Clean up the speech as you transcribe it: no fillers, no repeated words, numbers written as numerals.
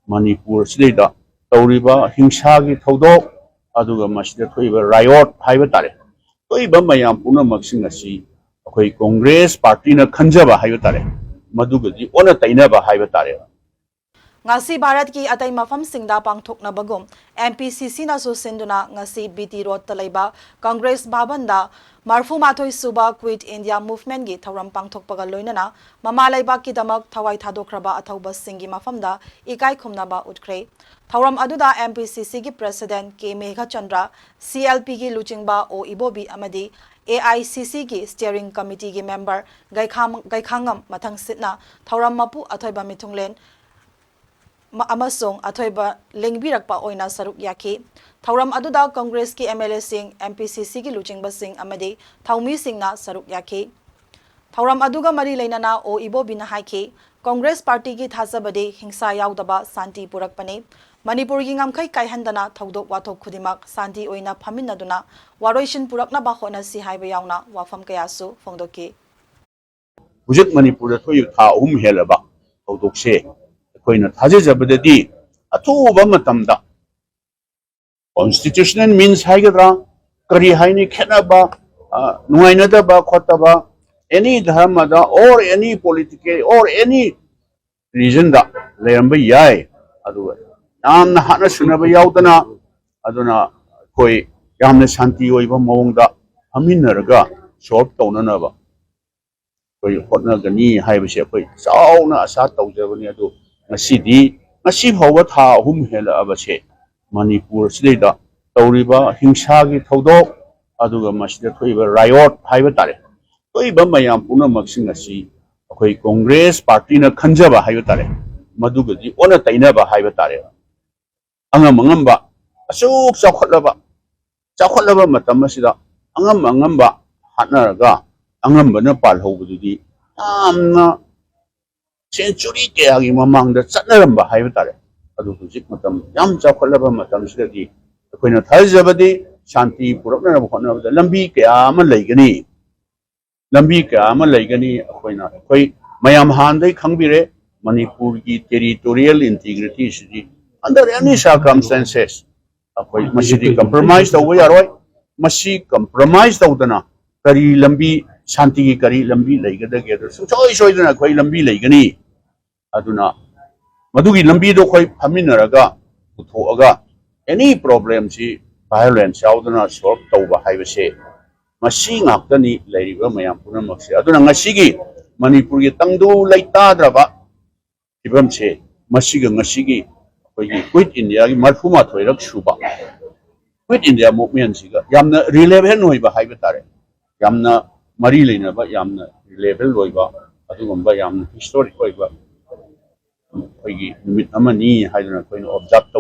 Manipur Sida Tauriba Himshagi Todo Aduga Masida Toiba Riot Hivatare. Toiba Mayam Puna Maxingasi, okay, Congress Party na Kanjaba Hivatare, Madugaji, Ona Tainaba Hivatare. Ngasi Bharat ki atay mafam singda Pangthokhre bagum MPCC na so Sinduna ngasi BT Road talaiba Congress Bhavan Marfu Mathoi Suba Quit India Movement gi Thouram Pangthokpaga loinana mamalaiba ki damak thawai thadokraba athauba singi mafamda ikai khumnaba utkre Thouram aduda MPCC gi President K Megha Chandra CLP gi Luchingba O Ibobi amadi AICC gi Steering Committee gi Member Gaikhangam mathang sitna Thouram mapu athoiba mithunglen amasong athoiba lengbirakpa oina saruk yaki Thouram aduda Congress ki MLA sing MPCC ki luchingba sing amadi thaumi singna saruk yaki Thouram aduga mari leinana O Ibobi na haiki Congress Party ki thasabade hingsa yaudaba santi purakpani Manipur gi ngamkhai kaihandana thodok wathok khudimak santi oina phaminaduna waroishin purakna ba hona si haiba yauna wafam kayasu phongdoki Hujik Manipur da thoyu tha helaba thodokse Koina Tajabadi, a two Bamatamda. Constitutional means Hagadra, Kari Haini Kenaba, Nuainadaba, Kotaba, any Dharmada or any political or any reason that Layamba Yai, Adu. Nam Hana Sunaba Yaudana, Aduna Koi, Yamna Santi Oiva Monga, Haminaraga, short tonanaba. Koi Hotna Gani, Haibashe, Sauna Asata Javaniadu. Ngasi hawa tha hela abase Manipur Sida Tauriba Himshagi Todo Aduga Masida Toiba Riot Hivatare. Toiba Mayam Puna Maxingasi, okay, Congress Party na Kanjaba Hivatare, Madugaji, Ona Tainaba Hivatare. Angamangamba, Asuk Sakolaba Matamasida, Angamangamba, Hatnaraga, Angambana Palhobudi, Amna. Century Kayagi Mamang the Sanaramba Hivatare. Adu Hujik Matam, Yam Chakolaba Matam Sidi, the Queen of Tazabadi, Shanti Purana of the Lambi Kayama Lagani. Lambi Kayama Lagani, Quina, Mayam Hande Kangire, Manipuri territorial integrity city. Under any circumstances, Mashidi compromised the way, Mashi compromised the Udana, Kari Lambi, Shanti Kari Lambi Laga together. So choice in a Quay Lambi Lagani. Aduna Madugi Lambido Koi Paminaraga, Utoaga, any problem si violence Saudana short Toba Highway. Machine Aptani, Lady Mayapuna Maxi, Aduna Mashigi, Manipuri Tangdo Laita Draba, Ibamche, Mashiga Mashigi, quit India, Marfuma Toirak Suba. Quit India movement Siga, Yamna Relevan Noiba Hivatare, Yamna Marilina, Yamna Relevel Loiba, Adumba Yam historic Loiba. Numit naman ni, hay na ko yung object